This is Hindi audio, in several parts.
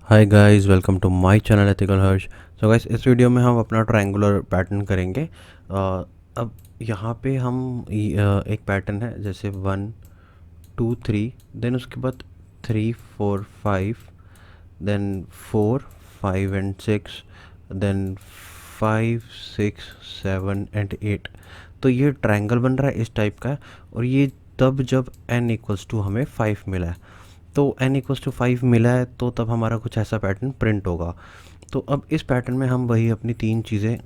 Hi guys, welcome to my channel ethical Harsh. So guys, इस वीडियो में हम अपना ट्रायंगुलर पैटर्न करेंगे। अब यहाँ पे हम एक पैटर्न है जैसे 1 2 3, देन उसके बाद 3 4 5, देन 4 5 एंड 6, देन 5 6 7 एंड 8। तो ये ट्रायंगल बन रहा है इस टाइप का है। और ये तब जब n इक्वल्स टू हमें 5 मिला है। तो n इक्वल्स टू 5 मिला है तो तब हमारा कुछ ऐसा पैटर्न प्रिंट होगा। तो अब इस पैटर्न में हम वही अपनी तीन चीज़ें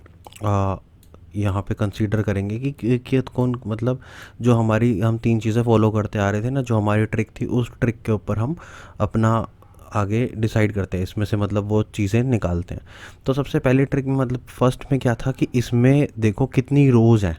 यहाँ पे कंसीडर करेंगे कि कौन मतलब जो हमारी हम तीन चीज़ें फॉलो करते आ रहे थे ना, जो हमारी ट्रिक थी, उस ट्रिक के ऊपर हम अपना आगे डिसाइड करते हैं, इसमें से मतलब वो चीज़ें निकालते हैं। तो सबसे पहली ट्रिक में मतलब फर्स्ट में क्या था कि इसमें देखो कितनी रोज़ हैं।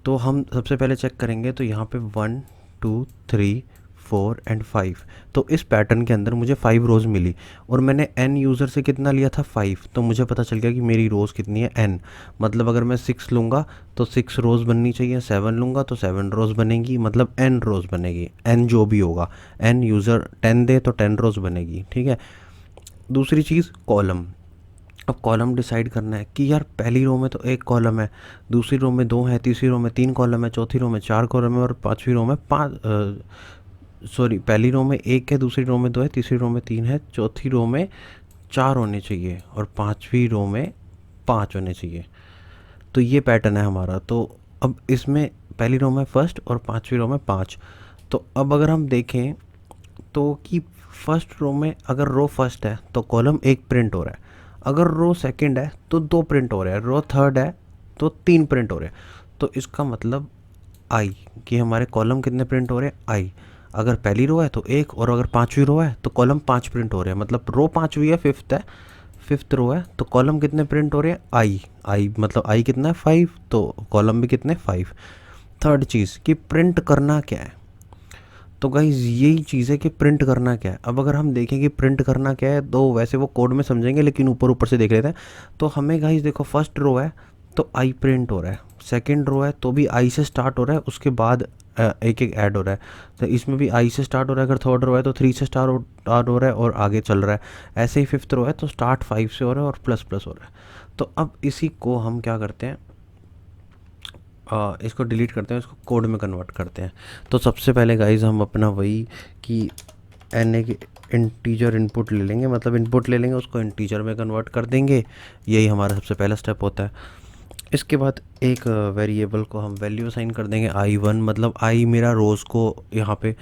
तो हम सबसे पहले चेक करेंगे, तो यहाँ पे 1 2 3 4 एंड 5। तो इस पैटर्न के अंदर मुझे 5 रोज़ मिली और मैंने n यूज़र से कितना लिया था 5। तो मुझे पता चल गया कि मेरी रोज़ कितनी है n। मतलब अगर मैं 6 लूँगा तो 6 रोज़ बननी चाहिए, 7 लूँगा तो 7 रोज़ बनेगी, मतलब n रोज़ बनेगी। n जो भी होगा, n यूज़र 10 दे तो 10 रोज़ बनेगी, ठीक है। दूसरी चीज़ कॉलम। अब कॉलम डिसाइड करना है कि यार पहली रो में तो एक कॉलम है, दूसरी रो में दो है, तीसरी रो में तीन कॉलम है, चौथी रो में चार कॉलम है और पांचवी रो में पहली रो में एक है, दूसरी रो में दो है, तीसरी रो में तीन है, चौथी रो में चार होने चाहिए और पांचवी रो में पांच होने चाहिए। तो ये पैटर्न है हमारा। तो अब इसमें पहली रो में फर्स्ट और पांचवी रो में पाँच। तो अब अगर हम देखें तो कि फर्स्ट रो में अगर रो फर्स्ट है तो कॉलम एक प्रिंट हो रहा है, अगर रो सेकंड है तो दो प्रिंट हो रहे हैं, रो थर्ड है तो तीन प्रिंट हो रहे हैं। तो इसका मतलब आई कि हमारे कॉलम कितने प्रिंट हो रहे हैं, आई। अगर पहली रो है तो एक, और अगर पांचवी रो है तो कॉलम पांच प्रिंट हो रहे हैं, मतलब रो पांचवी है, फिफ्थ है, फिफ्थ रो है तो कॉलम कितने प्रिंट हो रहे हैं, आई। आई मतलब आई कितना है 5, तो कॉलम भी कितने 5। थर्ड चीज़ कि प्रिंट करना क्या है। तो गाइज़ यही चीज़ है कि प्रिंट करना क्या है। अब अगर हम देखें कि प्रिंट करना क्या है तो वैसे वो कोड में समझेंगे, लेकिन ऊपर ऊपर से देख लेते हैं। तो हमें गाइज़ देखो, फर्स्ट रो है तो आई प्रिंट हो रहा है, सेकंड रो है तो भी आई से स्टार्ट हो रहा है, उसके बाद एक एक ऐड हो रहा है। तो इसमें भी आई से स्टार्ट हो रहा है, अगर थर्ड रो है तो 3 से स्टार्ट हो रहा है और आगे चल रहा है। ऐसे ही फिफ्थ रो है तो स्टार्ट 5 से हो रहा है और प्लस प्लस हो रहा है। तो अब इसी को हम क्या करते हैं, इसको डिलीट करते हैं, इसको कोड में कन्वर्ट करते हैं। तो सबसे पहले गाइज हम अपना वही कि एन एक इंटीजर इनपुट ले लेंगे, मतलब इनपुट ले लेंगे, उसको इंटीजर में कन्वर्ट कर देंगे। यही हमारा सबसे पहला स्टेप होता है। इसके बाद एक वेरिएबल को हम वैल्यू असाइन कर देंगे i1, मतलब आई मेरा रोज़ को यहाँ पे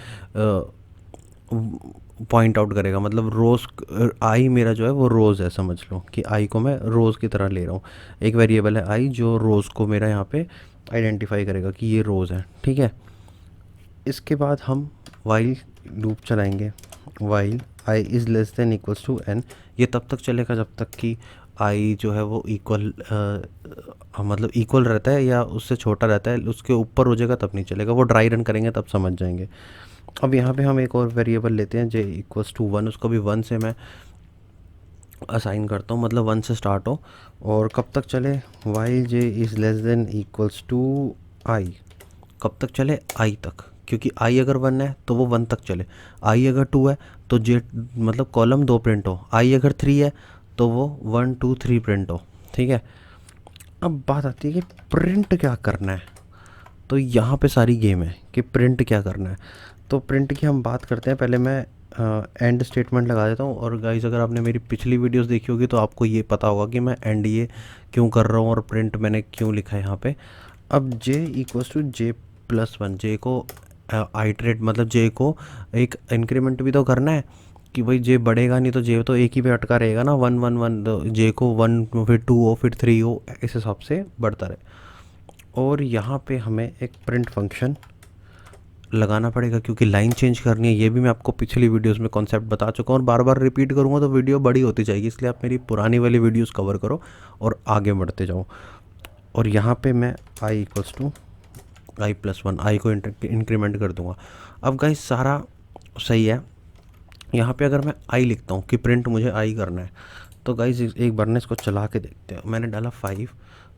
पॉइंट आउट करेगा, मतलब रोज़ आई मेरा जो है वो रोज़ है, समझ लो कि आई को मैं रोज़ की तरह ले रहा हूँ। एक वेरिएबल है आई जो रोज़ को मेरा यहाँ पे आइडेंटिफाई करेगा कि ये रोज़ है, ठीक है। इसके बाद हम वाइल लूप चलाएंगे, while i is less than equals to n. ये तब तक चलेगा जब तक कि आई जो है वो इक्वल मतलब इक्वल रहता है या उससे छोटा रहता है, उसके ऊपर हो जाएगा तब नहीं चलेगा। वो ड्राई रन करेंगे तब समझ जाएंगे। अब यहाँ पे हम एक और वेरिएबल लेते हैं जे इक्वल्स टू वन, उसको भी वन से मैं असाइन करता हूँ, मतलब वन से स्टार्ट हो और कब तक चले, while j is less than equals to i. कब तक चले, आई तक, क्योंकि आई अगर वन है तो वो वन तक चले। आई अगर टू है तो जे मतलब कॉलम दो प्रिंट हो। आई अगर थ्री है तो वो 1 2 3 प्रिंट हो, ठीक है। अब बात आती है कि प्रिंट क्या करना है। तो यहाँ पे सारी गेम है कि प्रिंट क्या करना है। तो प्रिंट की हम बात करते हैं। पहले मैं एंड स्टेटमेंट लगा देता हूँ। और गाइस, अगर आपने मेरी पिछली वीडियोस देखी होगी तो आपको ये पता होगा कि मैं एंड ये क्यों कर रहा हूँ और प्रिंट मैंने क्यों लिखा है यहाँ पे। अब j equals to j plus one, j को आइटरेट मतलब जे को एक इंक्रीमेंट भी तो करना है कि भाई जे बढ़ेगा नहीं तो जे तो एक ही पे अटका रहेगा ना, 1 1 1। तो जे को 1 फिर 2 हो फिर 3 हो, इस हिसाब से बढ़ता रहे। और यहाँ पे हमें एक प्रिंट फंक्शन लगाना पड़ेगा क्योंकि लाइन चेंज करनी है। ये भी मैं आपको पिछली वीडियोस में कॉन्सेप्ट बता चुका हूँ और बार बार रिपीट करूँगा तो वीडियो बड़ी होती जाएगी, इसलिए आप मेरी पुरानी वाली वीडियोस कवर करो और आगे बढ़ते जाओ। और यहाँ पे मैं i equals to i plus one, i को इंक्रीमेंट कर दूँगा। अब गाइस सारा सही है। यहाँ पे अगर मैं आई लिखता हूँ कि प्रिंट मुझे आई करना है, तो गाइस एक बार ना इसको चला के देखते हैं। मैंने डाला 5,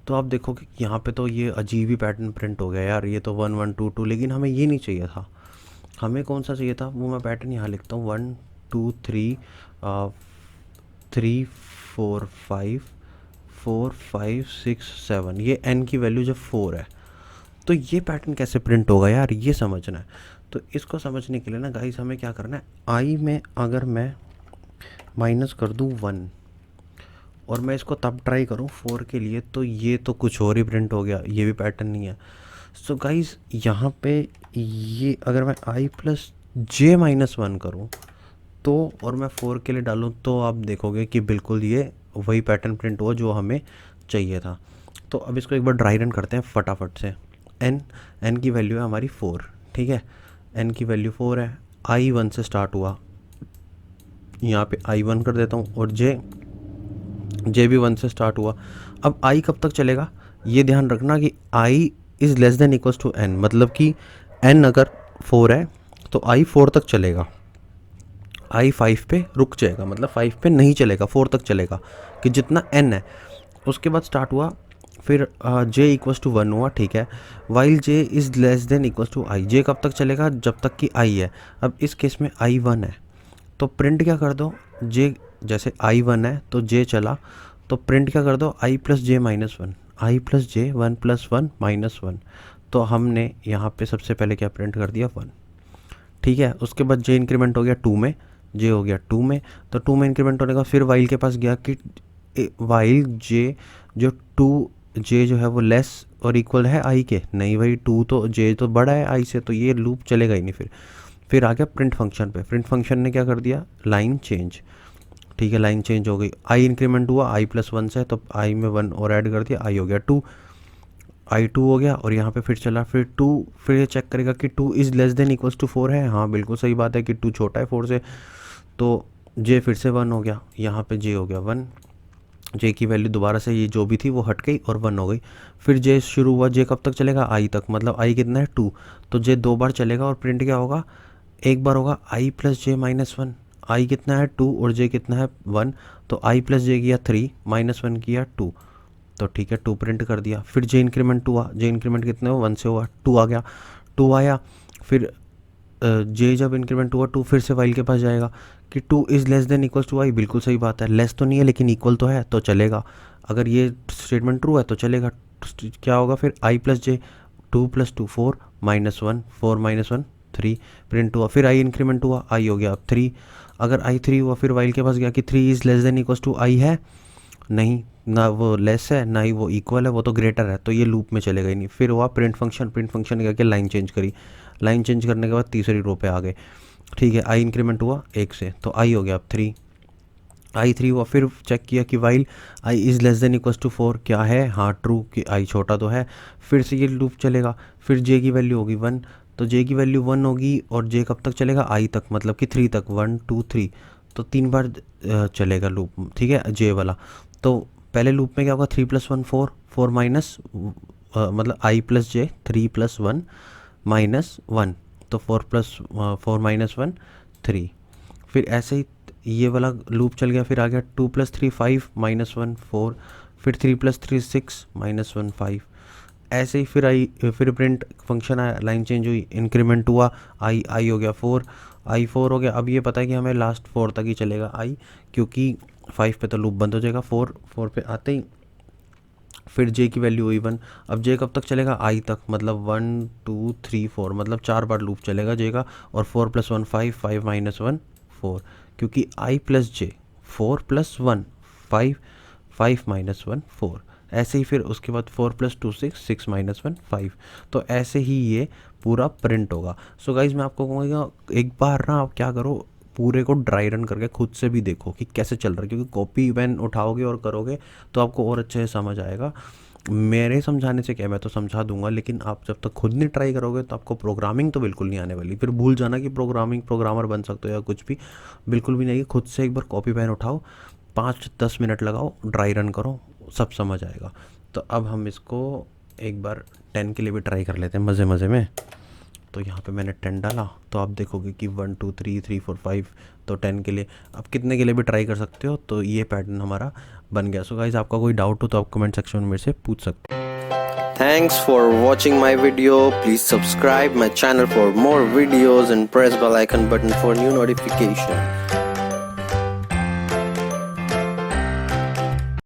तो आप देखो कि यहाँ पे तो ये अजीब ही पैटर्न प्रिंट हो गया यार, ये तो 1 1 2 2, लेकिन हमें ये नहीं चाहिए था। हमें कौन सा चाहिए था, वो मैं पैटर्न यहाँ लिखता हूँ 1 2 3 3 4 5 4 5 6 7, ये n की वैल्यू जब 4 है तो ये पैटर्न कैसे प्रिंट होगा यार, ये समझना है। तो इसको समझने के लिए ना गाइस हमें क्या करना है, आई में अगर मैं माइनस कर दूँ 1 और मैं इसको तब ट्राई करूँ 4 के लिए, तो ये तो कुछ और ही प्रिंट हो गया, ये भी पैटर्न नहीं है। सो गाइस यहाँ पे ये अगर मैं आई प्लस जे माइनस 1 करूँ तो और मैं 4 के लिए डालूँ तो आप देखोगे कि बिल्कुल ये वही पैटर्न प्रिंट हुआ जो हमें चाहिए था। तो अब इसको एक बार ड्राई रन करते हैं फटाफट से। एन की वैल्यू है हमारी 4, ठीक है, एन की वैल्यू 4 है, आई 1 से स्टार्ट हुआ, यहाँ पे आई 1 कर देता हूँ, और जे भी 1 से स्टार्ट हुआ। अब आई कब तक चलेगा, ये ध्यान रखना कि i is less than equals to n, मतलब कि एन अगर 4 है तो आई 4 तक चलेगा, आई 5 पे रुक जाएगा, मतलब 5 पे नहीं चलेगा, 4 तक चलेगा कि जितना एन है। उसके बाद स्टार्ट हुआ, फिर जे इक्वल्स टू 1 हुआ, ठीक है, while j is less than equals to i, j कब तक चलेगा, जब तक कि आई है। अब इस केस में आई 1 है तो प्रिंट क्या कर दो, जे जैसे आई 1 है तो जे चला, तो प्रिंट क्या कर दो, आई प्लस जे माइनस 1, आई प्लस जे 1 प्लस 1 माइनस 1। तो हमने यहाँ पे सबसे पहले क्या प्रिंट कर दिया 1, ठीक है। उसके बाद जे इंक्रीमेंट हो गया 2 में, जे हो गया 2 में, तो 2 में इंक्रीमेंट होने का फिर वाइल के पास गया कि वाइल जे जो 2 जे जो है वो लेस और इक्वल है आई के, नहीं भाई 2 तो जे तो बड़ा है आई से, तो ये लूप चलेगा ही नहीं। फिर आ गया प्रिंट फंक्शन पे, प्रिंट फंक्शन ने क्या कर दिया, लाइन चेंज, ठीक है, लाइन चेंज हो गई, आई इंक्रीमेंट हुआ आई प्लस 1 से, तो आई में 1 और ऐड कर दिया, आई हो गया 2, आई 2 हो गया, और यहाँ पे फिर चला, फिर 2, फिर ये चेक करेगा कि 2 is less than equals to 4 है, हाँ बिल्कुल सही बात है कि 2 छोटा है 4 से, तो जे फिर से 1 हो गया, यहाँ पे जे हो गया 1, जे की वैल्यू दोबारा से ये जो भी थी वो हट गई और 1 हो गई। फिर जे शुरू हुआ, जे कब तक चलेगा, आई तक, मतलब आई कितना है 2, तो जे 2 बार चलेगा और प्रिंट क्या होगा, एक बार होगा आई प्लस जे माइनस 1, आई कितना है 2 और जे कितना है 1, तो आई प्लस जे किया 3 माइनस 1 किया 2, तो ठीक है 2 प्रिंट कर दिया। फिर जे इंक्रीमेंट हुआ, जे इंक्रीमेंट कितने हुआ 1 से हुआ, 2 आ गया, 2 आया, फिर जे जब इंक्रीमेंट हुआ 2 फिर से वाइल के पास जाएगा कि 2 is less than equals to i, बिल्कुल सही बात है, लेस तो नहीं है लेकिन इक्वल तो है तो चलेगा, अगर ये स्टेटमेंट ट्रू है तो चलेगा। क्या होगा फिर, आई प्लस जे 2 प्लस 2 4 माइनस 1 4 माइनस 1 3 प्रिंट हुआ, फिर आई इंक्रीमेंट हुआ, आई हो गया अब 3, अगर आई 3 हुआ फिर वाइल के पास गया कि 3 is less than equals to i है, नहीं, ना वो लेस है ना ही वो इक्वल है, वो तो ग्रेटर है, तो ये लूप में चलेगा ही नहीं। फिर हुआ प्रिंट फंक्शन, प्रिंट फंक्शन ने क्या किया, लाइन चेंज करी, लाइन चेंज करने के बाद तीसरी रो पे आ गए, ठीक है, आई इंक्रीमेंट हुआ 1 से, तो आई हो गया अब 3, आई 3 हुआ, फिर चेक किया कि while i is less than equals to 4 क्या है, हाँ ट्रू कि आई छोटा तो है, फिर से ये लूप चलेगा, फिर जे की वैल्यू होगी 1, तो जे की वैल्यू 1 होगी और जे कब तक चलेगा, आई तक, मतलब कि 3 तक, 1 2 3, तो 3 बार चलेगा लूप, ठीक है, जे वाला। तो पहले लूप में क्या होगा, 3 प्लस 1 4 4 माइनस मतलब आई प्लस जे 3 प्लस 1 माइनस 1, तो 4 प्लस 4 माइनस 1 3, फिर ऐसे ही ये वाला लूप चल गया, फिर आ गया 2 प्लस 3 5 माइनस 1 4, फिर 3 प्लस 3 6 माइनस 1 5, ऐसे ही फिर प्रिंट फंक्शन आया, लाइन चेंज हुई, इंक्रीमेंट हुआ, आई हो गया 4, आई 4 हो गया। अब ये पता है कि हमें लास्ट 4 तक ही चलेगा आई, क्योंकि 5 पे तो लूप बंद हो जाएगा, 4 पे आते ही फिर जे की वैल्यू हुई 1, अब जे कब तक चलेगा, आई तक, मतलब 1 2 3 4, मतलब 4 बार लूप चलेगा जे का, और 4 प्लस 1 5 5 माइनस 1 4, क्योंकि आई प्लस जे 4 प्लस 1 5 5 माइनस 1 4, ऐसे ही फिर उसके बाद 4 प्लस 2 6 6 माइनस 1 5, तो ऐसे ही ये पूरा प्रिंट होगा। सो गाइज मैं आपको कहूँगा एक बार ना आप क्या करो, पूरे को ड्राई रन करके खुद से भी देखो कि कैसे चल रहा है, क्योंकि कॉपी पेन उठाओगे और करोगे तो आपको और अच्छे से समझ आएगा। मेरे समझाने से क्या, मैं तो समझा दूंगा, लेकिन आप जब तक खुद नहीं ट्राई करोगे तो आपको प्रोग्रामिंग तो बिल्कुल नहीं आने वाली, फिर भूल जाना कि प्रोग्रामर बन सकते हो या कुछ भी, बिल्कुल भी नहीं। खुद से एक बार कॉपी पेन उठाओ, 5-10 मिनट लगाओ, ड्राई रन करो, सब समझ आएगा। तो अब हम इसको एक बार 10 के लिए भी ट्राई कर लेते हैं मज़े मज़े में। तो यहाँ पे मैंने 10 डाला, तो आप देखोगे कि 1 2 3 3 4 5, तो 10 के लिए आप कितने के लिए भी ट्राई कर सकते हो। तो ये पैटर्न हमारा बन गया। सो गाइज आपका कोई डाउट हो तो आप कमेंट सेक्शन में मेरे से पूछ सकते हो। Thanks for watching my video. Please subscribe my channel for more videos and press bell icon button for new notification.